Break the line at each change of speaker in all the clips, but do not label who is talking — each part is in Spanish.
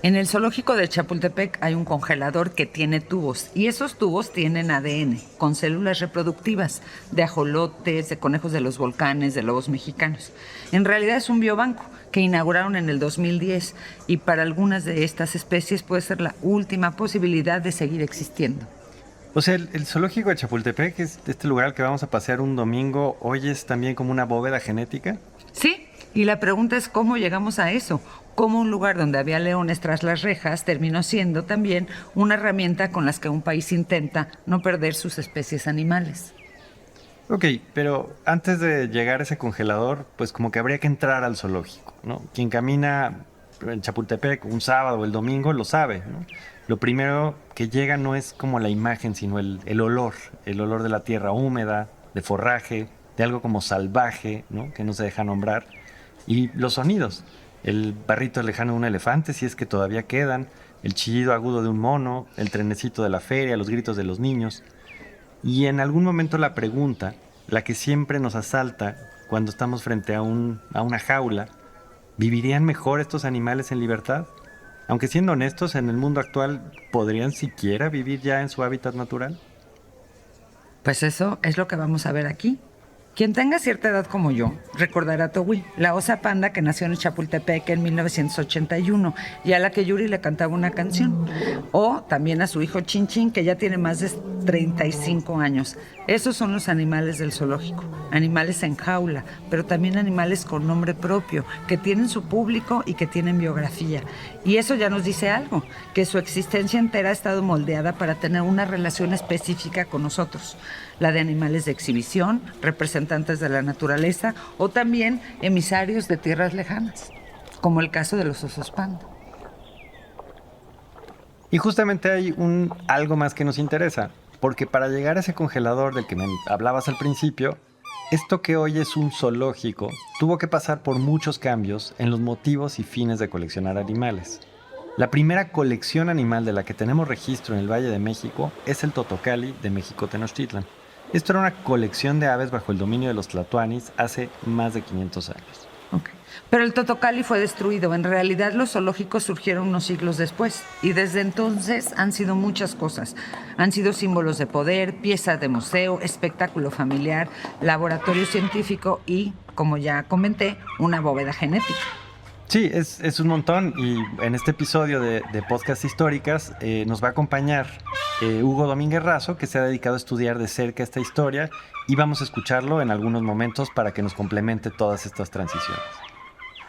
En el zoológico de Chapultepec hay un congelador que tiene tubos y esos tubos tienen ADN con células reproductivas de ajolotes, de conejos de los volcanes, de lobos mexicanos. En realidad es un biobanco que inauguraron en el 2010 y para algunas de estas especies puede ser la última posibilidad de seguir existiendo.
O sea, el zoológico de Chapultepec, es este lugar al que vamos a pasear un domingo, hoy es también como una bóveda genética.
Sí, y la pregunta es cómo llegamos a eso. Cómo un lugar donde había leones tras las rejas terminó siendo también una herramienta con las que un país intenta no perder sus especies animales.
Ok, pero antes de llegar a ese congelador, pues como que habría que entrar al zoológico, ¿no? Quien camina en Chapultepec un sábado o el domingo lo sabe, ¿no? Lo primero que llega no es como la imagen, sino el olor de la tierra húmeda, de forraje, de algo como salvaje, ¿no? Que no se deja nombrar. Y los sonidos, el barrito lejano de un elefante, si es que todavía quedan, el chillido agudo de un mono, el trenecito de la feria, los gritos de los niños. Y en algún momento la pregunta, la que siempre nos asalta cuando estamos frente a una jaula, ¿vivirían mejor estos animales en libertad? Aunque siendo honestos, en el mundo actual, ¿podrían siquiera vivir ya en su hábitat natural?
Pues eso es lo que vamos a ver aquí. Quien tenga cierta edad como yo recordará a Togui, la osa panda que nació en Chapultepec en 1981 y a la que Yuri le cantaba una canción. O también a su hijo Chin Chin, que ya tiene más de 35 años. Esos son los animales del zoológico, animales en jaula, pero también animales con nombre propio, que tienen su público y que tienen biografía. Y eso ya nos dice algo, que su existencia entera ha estado moldeada para tener una relación específica con nosotros, la de animales de exhibición, representantes de la naturaleza o también emisarios de tierras lejanas, como el caso de los osos panda.
Y justamente hay algo más que nos interesa, porque para llegar a ese congelador del que me hablabas al principio, esto que hoy es un zoológico tuvo que pasar por muchos cambios en los motivos y fines de coleccionar animales. La primera colección animal de la que tenemos registro en el Valle de México es el Totocalli de México Tenochtitlan. Esto era una colección de aves bajo el dominio de los tlatoanis hace más de 500 años.
Okay. Pero el Totocalli fue destruido. En realidad los zoológicos surgieron unos siglos después y desde entonces han sido muchas cosas. Han sido símbolos de poder, pieza de museo, espectáculo familiar, laboratorio científico y, como ya comenté, una bóveda genética.
Sí, es un montón y en este episodio de Podcast Históricas nos va a acompañar Hugo Domínguez Razo, que se ha dedicado a estudiar de cerca esta historia y vamos a escucharlo en algunos momentos para que nos complemente todas estas transiciones.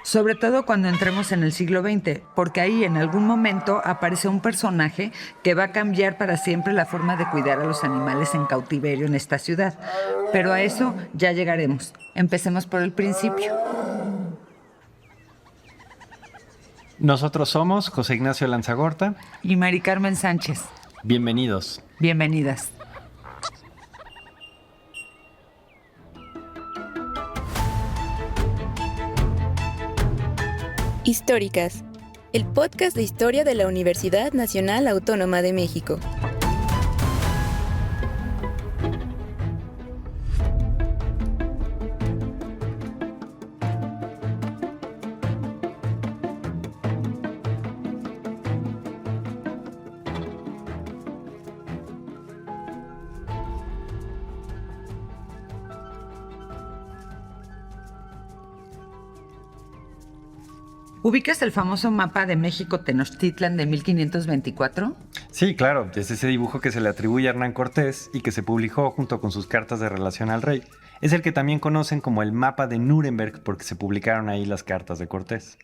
Sobre todo cuando entremos en el siglo XX, porque ahí en algún momento aparece un personaje que va a cambiar para siempre la forma de cuidar a los animales en cautiverio en esta ciudad. Pero a eso ya llegaremos. Empecemos por el principio.
Nosotros somos José Ignacio Lanzagorta.
Y Mari Carmen Sánchez.
Bienvenidos.
Bienvenidas.
Históricas, el podcast de historia de la Universidad Nacional Autónoma de México.
¿Ubicas el famoso mapa de México Tenochtitlan de 1524?
Sí, claro, es ese dibujo que se le atribuye a Hernán Cortés y que se publicó junto con sus cartas de relación al rey. Es el que también conocen como el mapa de Nuremberg porque se publicaron ahí las cartas de Cortés.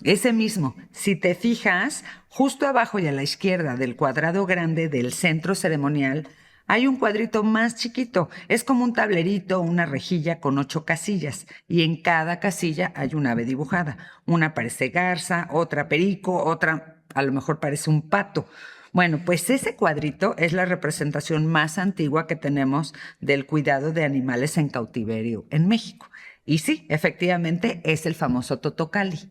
Ese mismo. Si te fijas, justo abajo y a la izquierda del cuadrado grande del centro ceremonial, hay un cuadrito más chiquito. Es como un tablerito, una rejilla con 8 casillas. Y en cada casilla hay un ave dibujada. Una parece garza, otra perico, otra a lo mejor parece un pato. Bueno, pues ese cuadrito es la representación más antigua que tenemos del cuidado de animales en cautiverio en México. Y sí, efectivamente es el famoso Totocalli.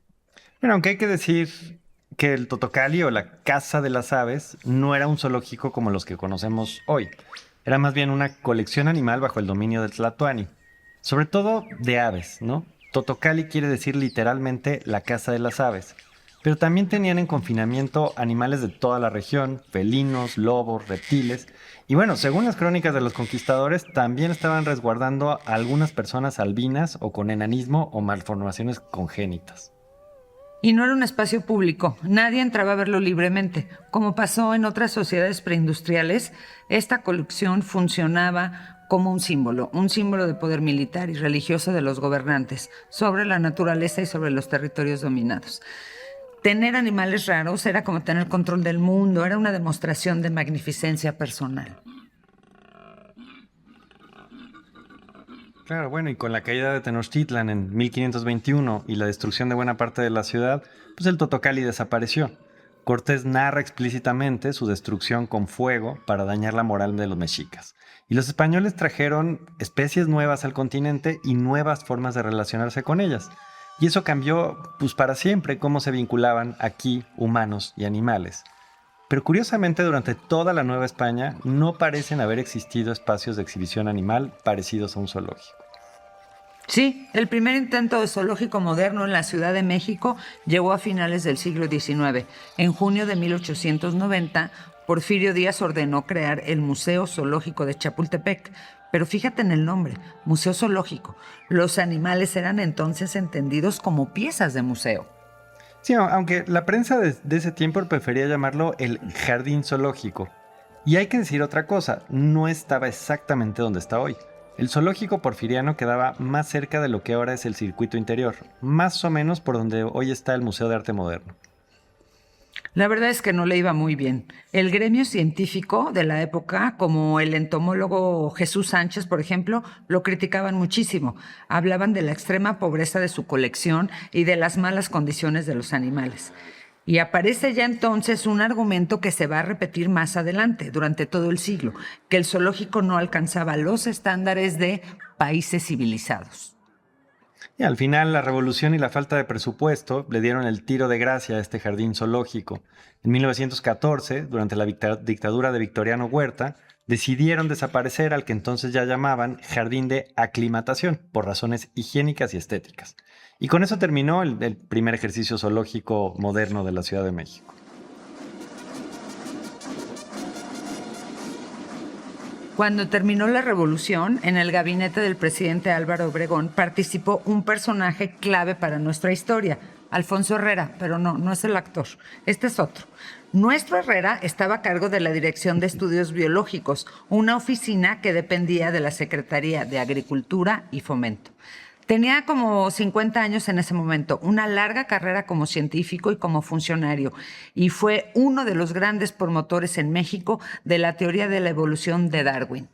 Bueno, aunque hay que decir que el Totocalli o la Casa de las Aves no era un zoológico como los que conocemos hoy. Era más bien una colección animal bajo el dominio del Tlatoani. Sobre todo de aves, ¿no? Totocalli quiere decir literalmente la Casa de las Aves. Pero también tenían en confinamiento animales de toda la región, felinos, lobos, reptiles. Y bueno, según las crónicas de los conquistadores, también estaban resguardando a algunas personas albinas o con enanismo o malformaciones congénitas.
Y no era un espacio público, nadie entraba a verlo libremente. Como pasó en otras sociedades preindustriales, esta colección funcionaba como un símbolo de poder militar y religioso de los gobernantes sobre la naturaleza y sobre los territorios dominados. Tener animales raros era como tener control del mundo, era una demostración de magnificencia personal.
Claro, bueno, y con la caída de Tenochtitlan en 1521 y la destrucción de buena parte de la ciudad, pues el Totocali desapareció. Cortés narra explícitamente su destrucción con fuego para dañar la moral de los mexicas. Y los españoles trajeron especies nuevas al continente y nuevas formas de relacionarse con ellas. Y eso cambió, pues para siempre, cómo se vinculaban aquí humanos y animales. Pero curiosamente, durante toda la Nueva España no parecen haber existido espacios de exhibición animal parecidos a un zoológico.
Sí, el primer intento de zoológico moderno en la Ciudad de México llegó a finales del siglo XIX. En junio de 1890, Porfirio Díaz ordenó crear el Museo Zoológico de Chapultepec. Pero fíjate en el nombre, Museo Zoológico. Los animales eran entonces entendidos como piezas de museo.
Sí, aunque la prensa de ese tiempo prefería llamarlo el Jardín Zoológico. Y hay que decir otra cosa, no estaba exactamente donde está hoy. El zoológico porfiriano quedaba más cerca de lo que ahora es el circuito interior, más o menos por donde hoy está el Museo de Arte Moderno.
La verdad es que no le iba muy bien. El gremio científico de la época, como el entomólogo Jesús Sánchez, por ejemplo, lo criticaban muchísimo. Hablaban de la extrema pobreza de su colección y de las malas condiciones de los animales. Y aparece ya entonces un argumento que se va a repetir más adelante, durante todo el siglo, que el zoológico no alcanzaba los estándares de países civilizados.
Y al final, la revolución y la falta de presupuesto le dieron el tiro de gracia a este jardín zoológico. En 1914, durante la dictadura de Victoriano Huerta, decidieron desaparecer al que entonces ya llamaban Jardín de Aclimatación, por razones higiénicas y estéticas. Y con eso terminó el primer ejercicio zoológico moderno de la Ciudad de México.
Cuando terminó la revolución, en el gabinete del presidente Álvaro Obregón participó un personaje clave para nuestra historia, Alfonso Herrera, pero no es el actor, este es otro. Nuestro Herrera estaba a cargo de la Dirección de Estudios Biológicos, una oficina que dependía de la Secretaría de Agricultura y Fomento. Tenía como 50 años en ese momento, una larga carrera como científico y como funcionario, y fue uno de los grandes promotores en México de la teoría de la evolución de Darwin.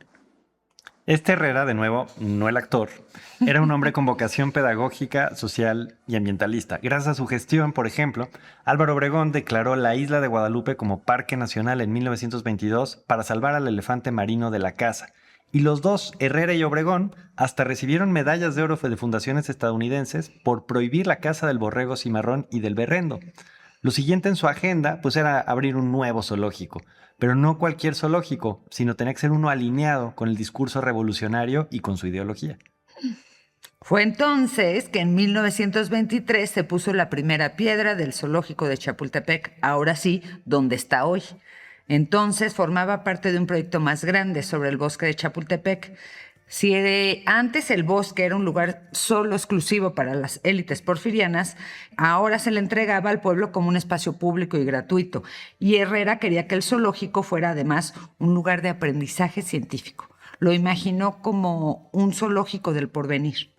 Este Herrera, de nuevo, no el actor, era un hombre con vocación pedagógica, social y ambientalista. Gracias a su gestión, por ejemplo, Álvaro Obregón declaró la isla de Guadalupe como Parque Nacional en 1922 para salvar al elefante marino de la caza. Y los dos, Herrera y Obregón, hasta recibieron medallas de oro de fundaciones estadounidenses por prohibir la caza del borrego cimarrón y del berrendo. Lo siguiente en su agenda, pues era abrir un nuevo zoológico, pero no cualquier zoológico, sino tenía que ser uno alineado con el discurso revolucionario y con su ideología.
Fue entonces que en 1923 se puso la primera piedra del zoológico de Chapultepec, ahora sí, donde está hoy. Entonces formaba parte de un proyecto más grande sobre el bosque de Chapultepec. Si antes el bosque era un lugar solo exclusivo para las élites porfirianas, ahora se le entregaba al pueblo como un espacio público y gratuito. Y Herrera quería que el zoológico fuera además un lugar de aprendizaje científico. Lo imaginó como un zoológico del porvenir.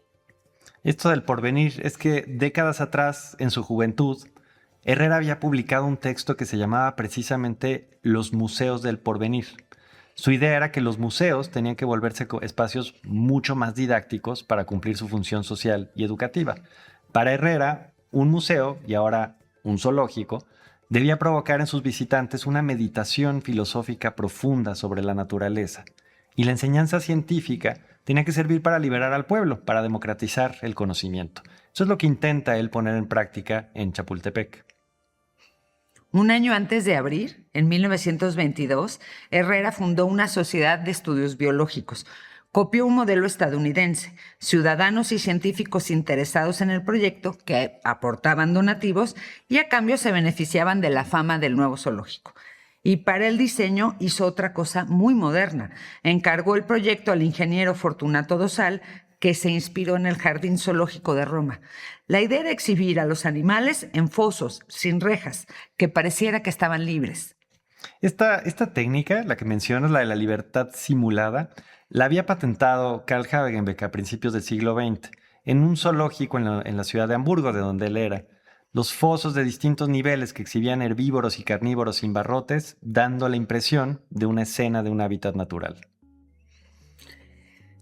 Esto del porvenir es que décadas atrás, en su juventud, Herrera había publicado un texto que se llamaba precisamente Los Museos del Porvenir. Su idea era que los museos tenían que volverse espacios mucho más didácticos para cumplir su función social y educativa. Para Herrera, un museo, y ahora un zoológico, debía provocar en sus visitantes una meditación filosófica profunda sobre la naturaleza. Y la enseñanza científica tenía que servir para liberar al pueblo, para democratizar el conocimiento. Eso es lo que intenta él poner en práctica en Chapultepec.
Un año antes de abrir, en 1922, Herrera fundó una sociedad de estudios biológicos. Copió un modelo estadounidense, ciudadanos y científicos interesados en el proyecto que aportaban donativos y a cambio se beneficiaban de la fama del nuevo zoológico. Y para el diseño hizo otra cosa muy moderna. Encargó el proyecto al ingeniero Fortunato Dosal, que se inspiró en el Jardín Zoológico de Roma. La idea era exhibir a los animales en fosos, sin rejas, que pareciera que estaban libres.
Esta técnica, la que mencionas, la de la libertad simulada, la había patentado Carl Hagenbeck a principios del siglo XX en un zoológico en la ciudad de Hamburgo, de donde él era. Los fosos de distintos niveles que exhibían herbívoros y carnívoros sin barrotes, dando la impresión de una escena de un hábitat natural.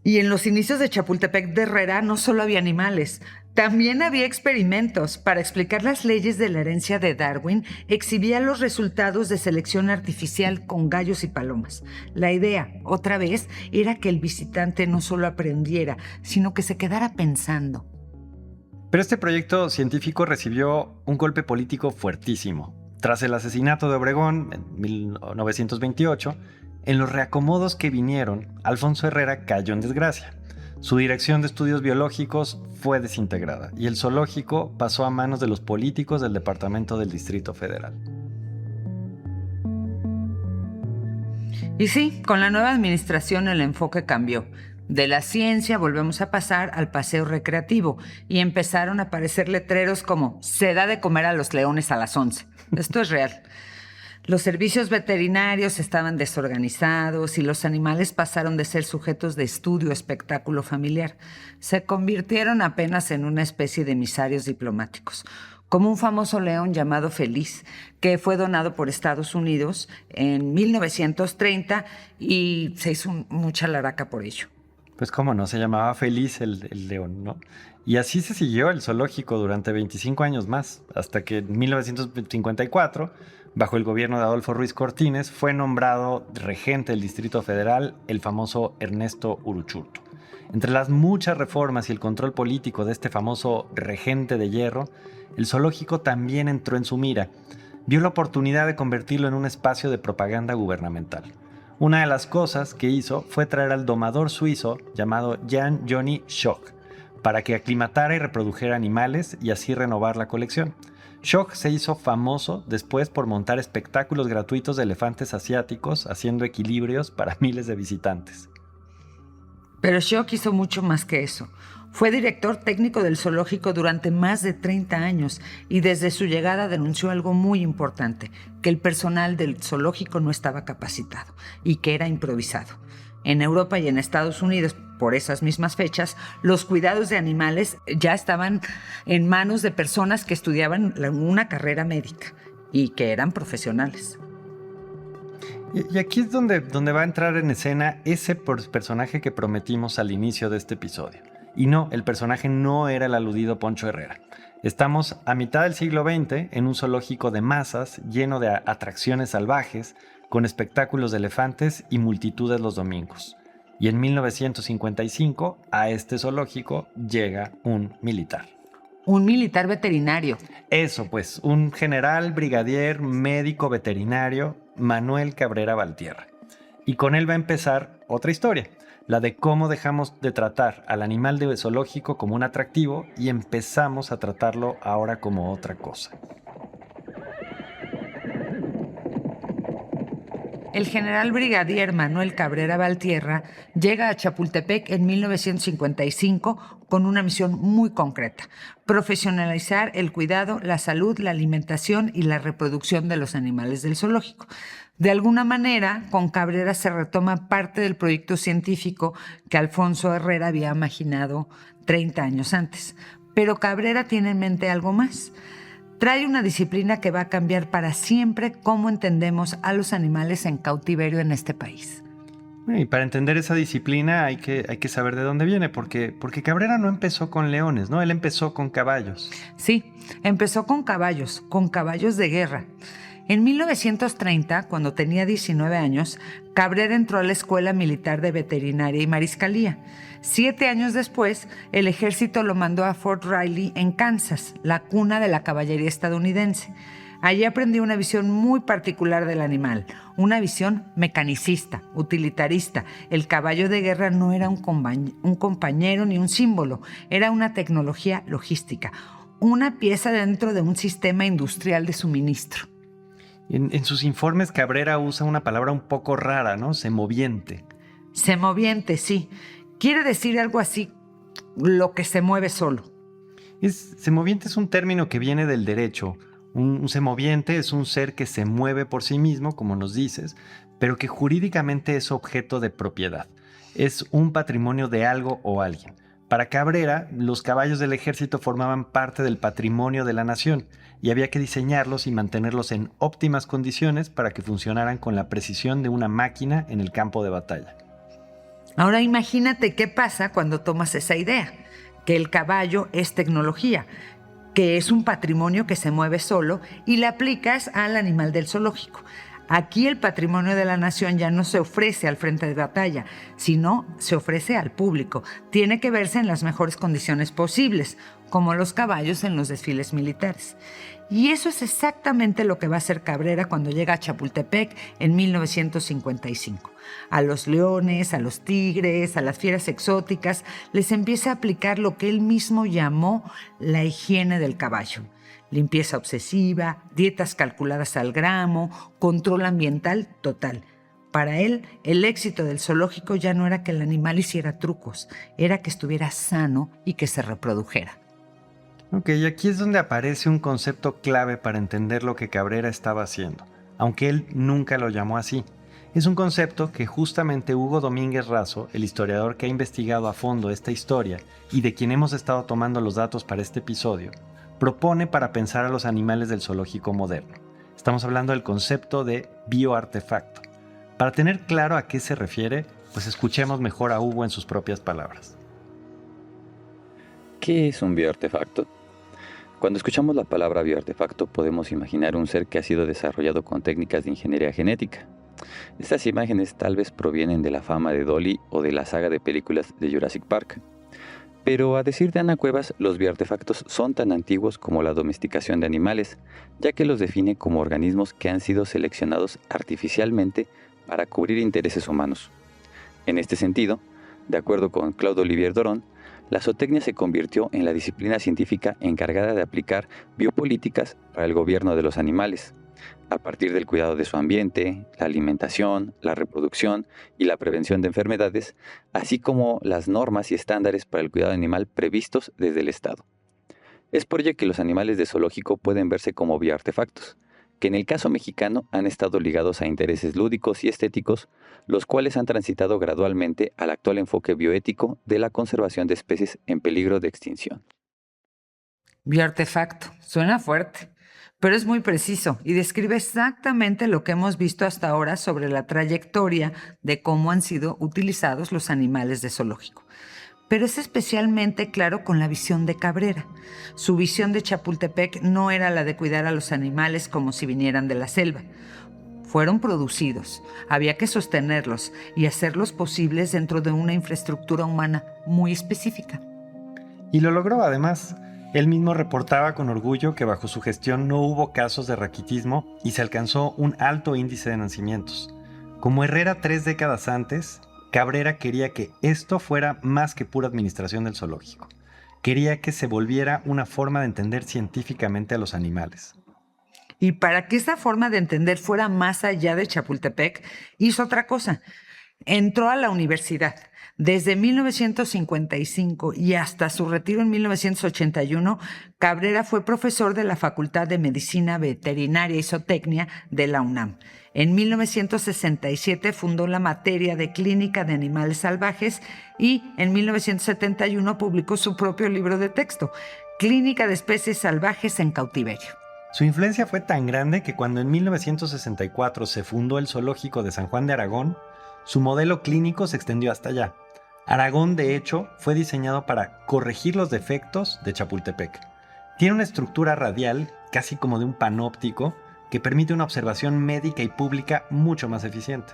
Y en los inicios de Chapultepec de Herrera no solo había animales, también había experimentos. Para explicar las leyes de la herencia de Darwin, exhibía los resultados de selección artificial con gallos y palomas. La idea, otra vez, era que el visitante no solo aprendiera, sino que se quedara pensando.
Pero este proyecto científico recibió un golpe político fuertísimo. Tras el asesinato de Obregón en 1928, en los reacomodos que vinieron, Alfonso Herrera cayó en desgracia. Su dirección de estudios biológicos fue desintegrada y el zoológico pasó a manos de los políticos del Departamento del Distrito Federal.
Y sí, con la nueva administración el enfoque cambió. De la ciencia volvemos a pasar al paseo recreativo y empezaron a aparecer letreros como "se da de comer a los leones a las 11". Esto es real. Los servicios veterinarios estaban desorganizados y los animales pasaron de ser sujetos de estudio a espectáculo familiar. Se convirtieron apenas en una especie de emisarios diplomáticos, como un famoso león llamado Feliz, que fue donado por Estados Unidos en 1930 y se hizo mucha laraca por ello.
Pues cómo no, se llamaba Feliz el león, ¿no? Y así se siguió el zoológico durante 25 años más, hasta que en 1954, bajo el gobierno de Adolfo Ruiz Cortines, fue nombrado regente del Distrito Federal el famoso Ernesto Uruchurtu. Entre las muchas reformas y el control político de este famoso regente de hierro, el zoológico también entró en su mira. Vio la oportunidad de convertirlo en un espacio de propaganda gubernamental. Una de las cosas que hizo fue traer al domador suizo llamado Jan Johnny Schoch para que aclimatara y reprodujera animales y así renovar la colección. Schoch se hizo famoso después por montar espectáculos gratuitos de elefantes asiáticos haciendo equilibrios para miles de visitantes.
Pero Schoch hizo mucho más que eso. Fue director técnico del zoológico durante más de 30 años y desde su llegada denunció algo muy importante, que el personal del zoológico no estaba capacitado y que era improvisado. En Europa y en Estados Unidos, por esas mismas fechas, los cuidados de animales ya estaban en manos de personas que estudiaban una carrera médica y que eran profesionales.
Y aquí es donde va a entrar en escena ese personaje que prometimos al inicio de este episodio. Y no, el personaje no era el aludido Poncho Herrera. Estamos a mitad del siglo XX en un zoológico de masas lleno de atracciones salvajes, con espectáculos de elefantes y multitudes los domingos. Y en 1955 a este zoológico llega un militar.
Un militar veterinario.
Eso pues, un general, brigadier, médico veterinario, Manuel Cabrera Valtierra. Y con él va a empezar otra historia, la de cómo dejamos de tratar al animal de zoológico como un atractivo y empezamos a tratarlo ahora como otra cosa.
El general brigadier Manuel Cabrera Valtierra llega a Chapultepec en 1955 con una misión muy concreta: profesionalizar el cuidado, la salud, la alimentación y la reproducción de los animales del zoológico. De alguna manera, con Cabrera se retoma parte del proyecto científico que Alfonso Herrera había imaginado 30 años antes. Pero Cabrera tiene en mente algo más. Trae una disciplina que va a cambiar para siempre cómo entendemos a los animales en cautiverio en este país.
Y para entender esa disciplina hay que saber de dónde viene, porque Cabrera no empezó con leones, ¿no? Él empezó con caballos.
Sí, empezó con caballos de guerra. En 1930, cuando tenía 19 años, Cabrera entró a la Escuela Militar de Veterinaria y Mariscalía. 7 años después, el ejército lo mandó a Fort Riley en Kansas, la cuna de la caballería estadounidense. Allí aprendí una visión muy particular del animal, una visión mecanicista, utilitarista. El caballo de guerra no era un compañero ni un símbolo, era una tecnología logística, una pieza dentro de un sistema industrial de suministro.
En sus informes, Cabrera usa una palabra un poco rara, ¿no? Semoviente.
Semoviente, sí. Quiere decir algo así, lo que se mueve solo.
Semoviente es un término que viene del derecho. Un semoviente es un ser que se mueve por sí mismo, como nos dices, pero que jurídicamente es objeto de propiedad. Es un patrimonio de algo o alguien. Para Cabrera, los caballos del ejército formaban parte del patrimonio de la nación y había que diseñarlos y mantenerlos en óptimas condiciones para que funcionaran con la precisión de una máquina en el campo de batalla.
Ahora imagínate qué pasa cuando tomas esa idea, que el caballo es tecnología, que es un patrimonio que se mueve solo y le aplicas al animal del zoológico. Aquí el patrimonio de la nación ya no se ofrece al frente de batalla, sino se ofrece al público. Tiene que verse en las mejores condiciones posibles, como los caballos en los desfiles militares. Y eso es exactamente lo que va a hacer Cabrera cuando llega a Chapultepec en 1955. A los leones, a los tigres, a las fieras exóticas, les empieza a aplicar lo que él mismo llamó la higiene del caballo. Limpieza obsesiva, dietas calculadas al gramo, control ambiental total. Para él, el éxito del zoológico ya no era que el animal hiciera trucos, era que estuviera sano y que se reprodujera.
Ok, y aquí es donde aparece un concepto clave para entender lo que Cabrera estaba haciendo, aunque él nunca lo llamó así. Es un concepto que justamente Hugo Domínguez Razo, el historiador que ha investigado a fondo esta historia y de quien hemos estado tomando los datos para este episodio, propone para pensar a los animales del zoológico moderno. Estamos hablando del concepto de bioartefacto. Para tener claro a qué se refiere, pues escuchemos mejor a Hugo en sus propias palabras.
¿Qué es un bioartefacto? Cuando escuchamos la palabra bioartefacto podemos imaginar un ser que ha sido desarrollado con técnicas de ingeniería genética. Estas imágenes tal vez provienen de la fama de Dolly o de la saga de películas de Jurassic Park. Pero a decir de Ana Cuevas, los bioartefactos son tan antiguos como la domesticación de animales, ya que los define como organismos que han sido seleccionados artificialmente para cubrir intereses humanos. En este sentido, de acuerdo con Claude Olivier Doron, la zootecnia se convirtió en la disciplina científica encargada de aplicar biopolíticas para el gobierno de los animales, a partir del cuidado de su ambiente, la alimentación, la reproducción y la prevención de enfermedades, así como las normas y estándares para el cuidado animal previstos desde el Estado. Es por ello que los animales de zoológico pueden verse como bioartefactos, que en el caso mexicano han estado ligados a intereses lúdicos y estéticos, los cuales han transitado gradualmente al actual enfoque bioético de la conservación de especies en peligro de extinción.
Bioartefacto, suena fuerte, pero es muy preciso y describe exactamente lo que hemos visto hasta ahora sobre la trayectoria de cómo han sido utilizados los animales de zoológico. Pero es especialmente claro con la visión de Cabrera. Su visión de Chapultepec no era la de cuidar a los animales como si vinieran de la selva. Fueron producidos, había que sostenerlos y hacerlos posibles dentro de una infraestructura humana muy específica.
Y lo logró además. Él mismo reportaba con orgullo que bajo su gestión no hubo casos de raquitismo y se alcanzó un alto índice de nacimientos. Como Herrera 3 décadas antes, Cabrera quería que esto fuera más que pura administración del zoológico. Quería que se volviera una forma de entender científicamente a los animales.
Y para que esa forma de entender fuera más allá de Chapultepec, hizo otra cosa. Entró a la universidad. Desde 1955 y hasta su retiro en 1981, Cabrera fue profesor de la Facultad de Medicina Veterinaria y Zootecnia de la UNAM. En 1967 fundó la materia de Clínica de Animales Salvajes y en 1971 publicó su propio libro de texto, Clínica de Especies Salvajes en Cautiverio.
Su influencia fue tan grande que cuando en 1964 se fundó el Zoológico de San Juan de Aragón, su modelo clínico se extendió hasta allá. Aragón, de hecho, fue diseñado para corregir los defectos de Chapultepec. Tiene una estructura radial, casi como de un panóptico, que permite una observación médica y pública mucho más eficiente.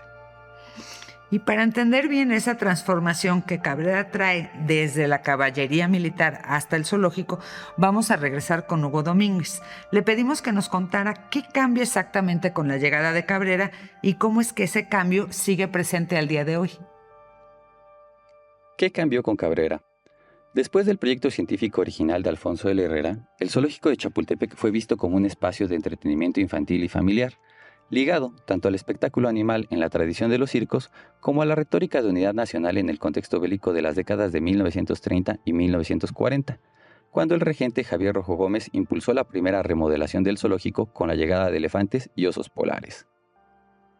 Y para entender bien esa transformación que Cabrera trae desde la caballería militar hasta el zoológico, vamos a regresar con Hugo Domínguez. Le pedimos que nos contara qué cambia exactamente con la llegada de Cabrera y cómo es que ese cambio sigue presente al día de hoy.
¿Qué cambió con Cabrera? Después del proyecto científico original de Alfonso L. Herrera, el zoológico de Chapultepec fue visto como un espacio de entretenimiento infantil y familiar, ligado tanto al espectáculo animal en la tradición de los circos como a la retórica de unidad nacional en el contexto bélico de las décadas de 1930 y 1940, cuando el regente Javier Rojo Gómez impulsó la primera remodelación del zoológico con la llegada de elefantes y osos polares.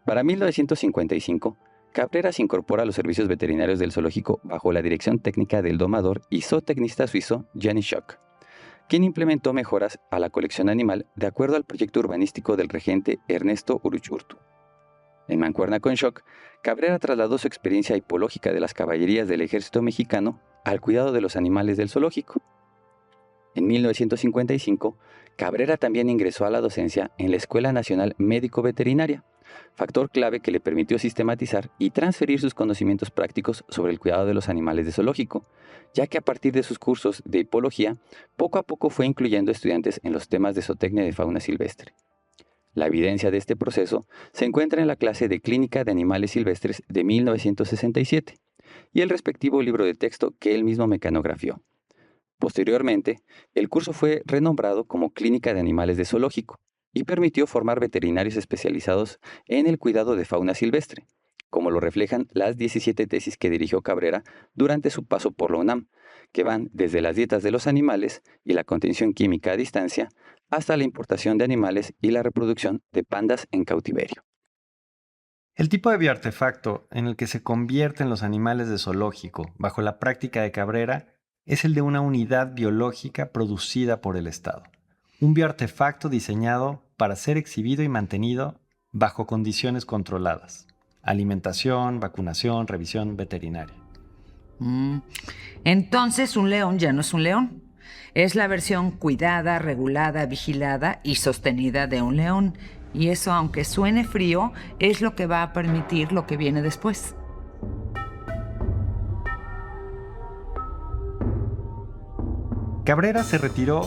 Para 1955, Cabrera se incorpora a los servicios veterinarios del zoológico bajo la dirección técnica del domador y zootecnista suizo Jenny Schock, quien implementó mejoras a la colección animal de acuerdo al proyecto urbanístico del regente Ernesto Uruchurtu. En mancuerna con Schock, Cabrera trasladó su experiencia hipológica de las caballerías del ejército mexicano al cuidado de los animales del zoológico. En 1955, Cabrera también ingresó a la docencia en la Escuela Nacional Médico Veterinaria, factor clave que le permitió sistematizar y transferir sus conocimientos prácticos sobre el cuidado de los animales de zoológico, ya que a partir de sus cursos de hipología, poco a poco fue incluyendo estudiantes en los temas de zootecnia de fauna silvestre. La evidencia de este proceso se encuentra en la clase de Clínica de Animales Silvestres de 1967 y el respectivo libro de texto que él mismo mecanografió. Posteriormente, el curso fue renombrado como Clínica de Animales de Zoológico y permitió formar veterinarios especializados en el cuidado de fauna silvestre, como lo reflejan las 17 tesis que dirigió Cabrera durante su paso por la UNAM, que van desde las dietas de los animales y la contención química a distancia hasta la importación de animales y la reproducción de pandas en cautiverio.
El tipo de bioartefacto en el que se convierten los animales de zoológico bajo la práctica de Cabrera es el de una unidad biológica producida por el Estado. Un bioartefacto diseñado para ser exhibido y mantenido bajo condiciones controladas. Alimentación, vacunación, revisión veterinaria.
Entonces un león ya no es un león. Es la versión cuidada, regulada, vigilada y sostenida de un león. Y eso, aunque suene frío, es lo que va a permitir lo que viene después.
Cabrera se retiró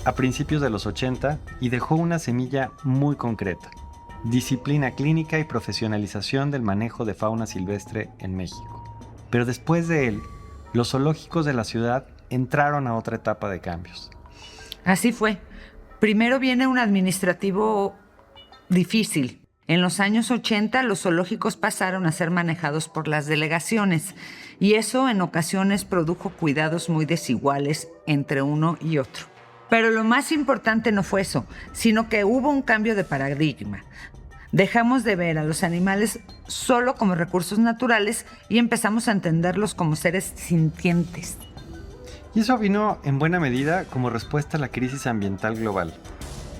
a principios de los 80 y dejó una semilla muy concreta: disciplina clínica y profesionalización del manejo de fauna silvestre en México. Pero después de él, los zoológicos de la ciudad entraron a otra etapa de cambios.
Así fue. Primero viene un administrativo difícil. En los años 80 los zoológicos pasaron a ser manejados por las delegaciones y eso en ocasiones produjo cuidados muy desiguales entre uno y otro. Pero lo más importante no fue eso, sino que hubo un cambio de paradigma. Dejamos de ver a los animales solo como recursos naturales y empezamos a entenderlos como seres sintientes.
Y eso vino en buena medida como respuesta a la crisis ambiental global.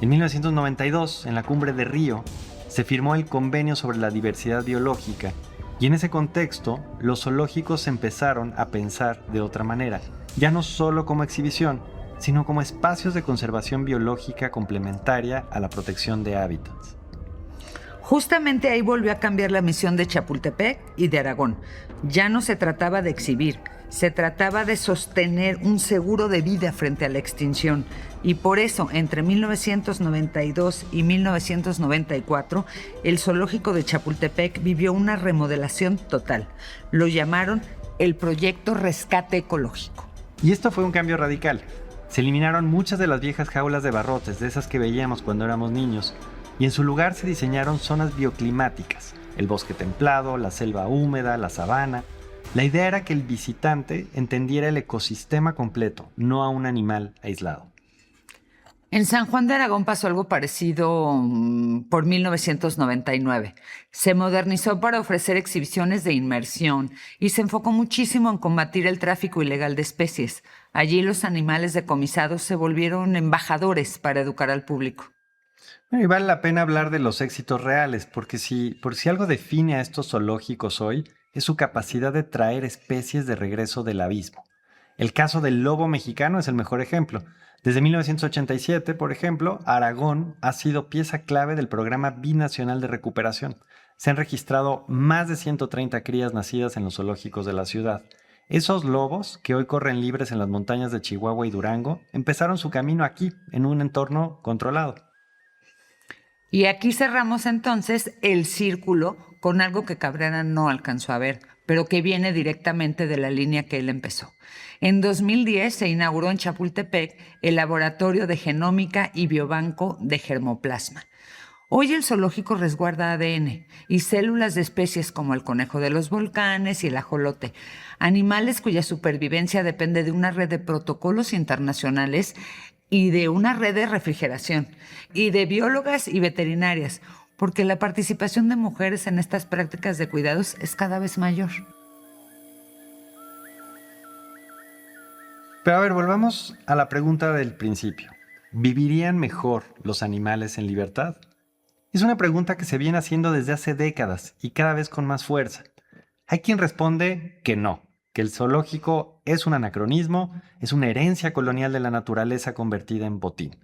En 1992, en la cumbre de Río, se firmó el Convenio sobre la Diversidad Biológica y en ese contexto los zoológicos empezaron a pensar de otra manera, ya no solo como exhibición, sino como espacios de conservación biológica complementaria a la protección de hábitats.
Justamente ahí volvió a cambiar la misión de Chapultepec y de Aragón. Ya no se trataba de exhibir, se trataba de sostener un seguro de vida frente a la extinción. Y por eso, entre 1992 y 1994, el zoológico de Chapultepec vivió una remodelación total. Lo llamaron el Proyecto Rescate Ecológico.
Y esto fue un cambio radical. Se eliminaron muchas de las viejas jaulas de barrotes, de esas que veíamos cuando éramos niños, y en su lugar se diseñaron zonas bioclimáticas, el bosque templado, la selva húmeda, la sabana. La idea era que el visitante entendiera el ecosistema completo, no a un animal aislado.
En San Juan de Aragón pasó algo parecido por 1999. Se modernizó para ofrecer exhibiciones de inmersión y se enfocó muchísimo en combatir el tráfico ilegal de especies. Allí los animales decomisados se volvieron embajadores para educar al público.
Y vale la pena hablar de los éxitos reales, porque si algo define a estos zoológicos hoy, es su capacidad de traer especies de regreso del abismo. El caso del lobo mexicano es el mejor ejemplo. Desde 1987, por ejemplo, Aragón ha sido pieza clave del programa binacional de recuperación. se han registrado más de 130 crías nacidas en los zoológicos de la ciudad. Esos lobos, que hoy corren libres en las montañas de Chihuahua y Durango, empezaron su camino aquí, en un entorno controlado.
Y aquí cerramos entonces el círculo con algo que Cabrera no alcanzó a ver, pero que viene directamente de la línea que él empezó. En 2010 se inauguró en Chapultepec el Laboratorio de Genómica y Biobanco de Germoplasma. Hoy el zoológico resguarda ADN y células de especies como el conejo de los volcanes y el ajolote, animales cuya supervivencia depende de una red de protocolos internacionales y de una red de refrigeración, y de biólogas y veterinarias, porque la participación de mujeres en estas prácticas de cuidados es cada vez mayor.
Pero a ver, volvamos a la pregunta del principio. ¿Vivirían mejor los animales en libertad? Es una pregunta que se viene haciendo desde hace décadas y cada vez con más fuerza. Hay quien responde que no, que el zoológico es un anacronismo, es una herencia colonial de la naturaleza convertida en botín.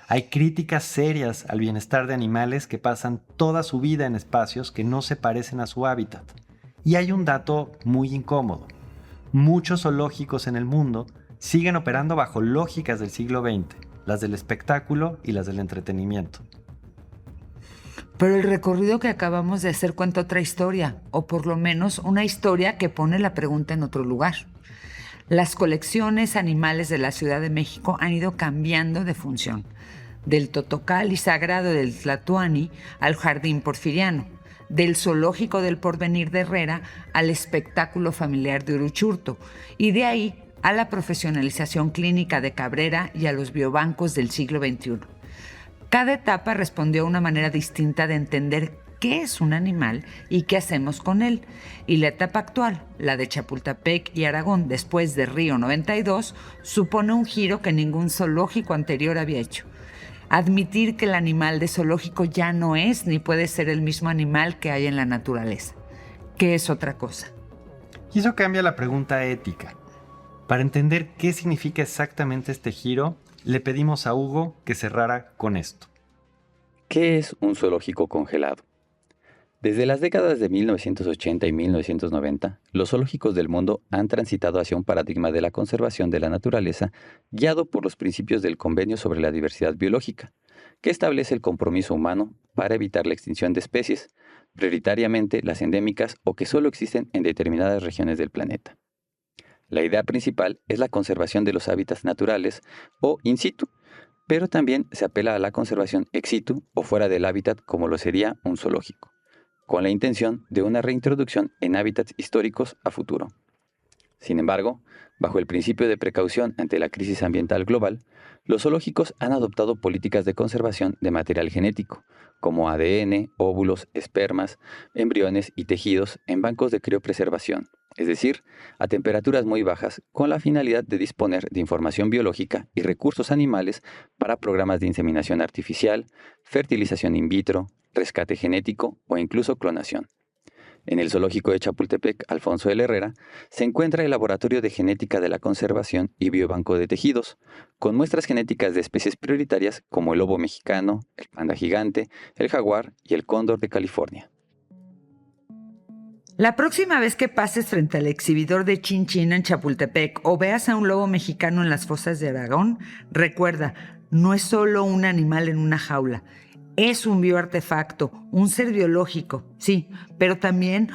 Hay críticas serias al bienestar de animales que pasan toda su vida en espacios que no se parecen a su hábitat. Y hay un dato muy incómodo. Muchos zoológicos en el mundo siguen operando bajo lógicas del siglo XX, las del espectáculo y las del entretenimiento.
Pero el recorrido que acabamos de hacer cuenta otra historia, o por lo menos una historia que pone la pregunta en otro lugar. Las colecciones animales de la Ciudad de México han ido cambiando de función, del totocal y sagrado del Tlatoani al jardín porfiriano, del zoológico del Porvenir de Herrera al espectáculo familiar de Uruchurtu, y de ahí a la profesionalización clínica de Cabrera y a los biobancos del siglo XXI. Cada etapa respondió a una manera distinta de entender qué es un animal y qué hacemos con él. Y la etapa actual, la de Chapultepec y Aragón después de Río 92, supone un giro que ningún zoológico anterior había hecho. Admitir que el animal de zoológico ya no es ni puede ser el mismo animal que hay en la naturaleza, que es otra cosa.
Y eso cambia la pregunta ética. Para entender qué significa exactamente este giro, le pedimos a Hugo que cerrara con esto.
¿Qué es un zoológico congelado? Desde las décadas de 1980 y 1990, los zoológicos del mundo han transitado hacia un paradigma de la conservación de la naturaleza guiado por los principios del Convenio sobre la Diversidad Biológica, que establece el compromiso humano para evitar la extinción de especies, prioritariamente las endémicas o que solo existen en determinadas regiones del planeta. La idea principal es la conservación de los hábitats naturales o in situ, pero también se apela a la conservación ex situ o fuera del hábitat como lo sería un zoológico, con la intención de una reintroducción en hábitats históricos a futuro. Sin embargo, bajo el principio de precaución ante la crisis ambiental global, los zoológicos han adoptado políticas de conservación de material genético, como ADN, óvulos, espermas, embriones y tejidos en bancos de criopreservación, es decir, a temperaturas muy bajas, con la finalidad de disponer de información biológica y recursos animales para programas de inseminación artificial, fertilización in vitro, rescate genético o incluso clonación. En el zoológico de Chapultepec, Alfonso L. Herrera, se encuentra el Laboratorio de Genética de la Conservación y Biobanco de Tejidos, con muestras genéticas de especies prioritarias como el lobo mexicano, el panda gigante, el jaguar y el cóndor de California.
La próxima vez que pases frente al exhibidor de Chin Chin en Chapultepec o veas a un lobo mexicano en las fosas de Aragón, recuerda, no es solo un animal en una jaula. Es un bioartefacto, un ser biológico, sí, pero también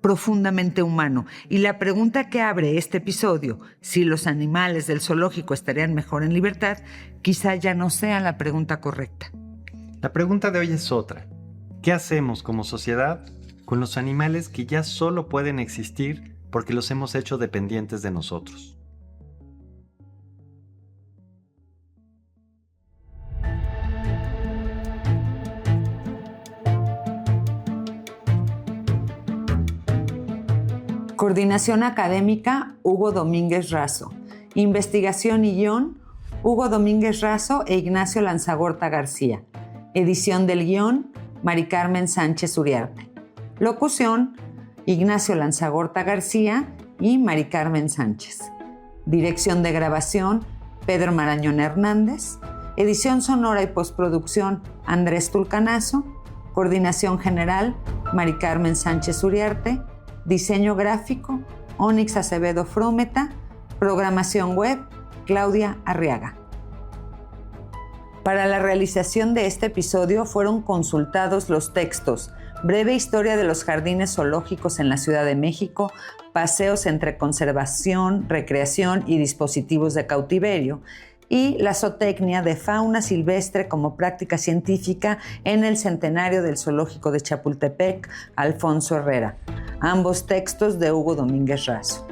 profundamente humano. Y la pregunta que abre este episodio, si los animales del zoológico estarían mejor en libertad, quizá ya no sea la pregunta correcta.
La pregunta de hoy es otra. ¿Qué hacemos como sociedad con los animales que ya solo pueden existir porque los hemos hecho dependientes de nosotros?
Coordinación académica, Hugo Domínguez Razo. Investigación y guión, Hugo Domínguez Razo e Ignacio Lanzagorta García. Edición del guión, Mari Carmen Sánchez Uriarte. Locución, Ignacio Lanzagorta García y Mari Carmen Sánchez. Dirección de grabación, Pedro Marañón Hernández. Edición sonora y postproducción, Andrés Tulcanazo. Coordinación general, Mari Carmen Sánchez Uriarte. Diseño gráfico, Onix Acevedo Frometa. Programación web, Claudia Arriaga. Para la realización de este episodio fueron consultados los textos Breve historia de los jardines zoológicos en la Ciudad de México, paseos entre conservación, recreación y dispositivos de cautiverio, y la zootecnia de fauna silvestre como práctica científica en el centenario del Zoológico de Chapultepec, Alfonso Herrera. Ambos textos de Hugo Domínguez Razo.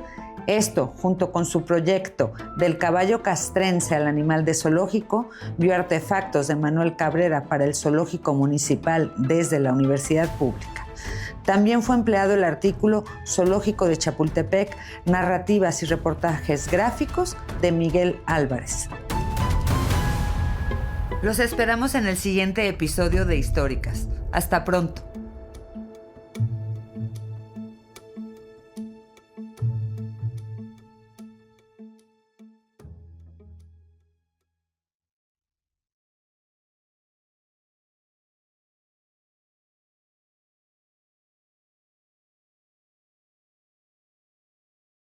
Esto, junto con su proyecto Del caballo castrense al animal de zoológico, bioartefactos de Manuel Cabrera para el Zoológico Municipal desde la Universidad Pública. También fue empleado el artículo Zoológico de Chapultepec, narrativas y reportajes gráficos de Miguel Álvarez. Los esperamos en el siguiente episodio de Históricas. Hasta pronto.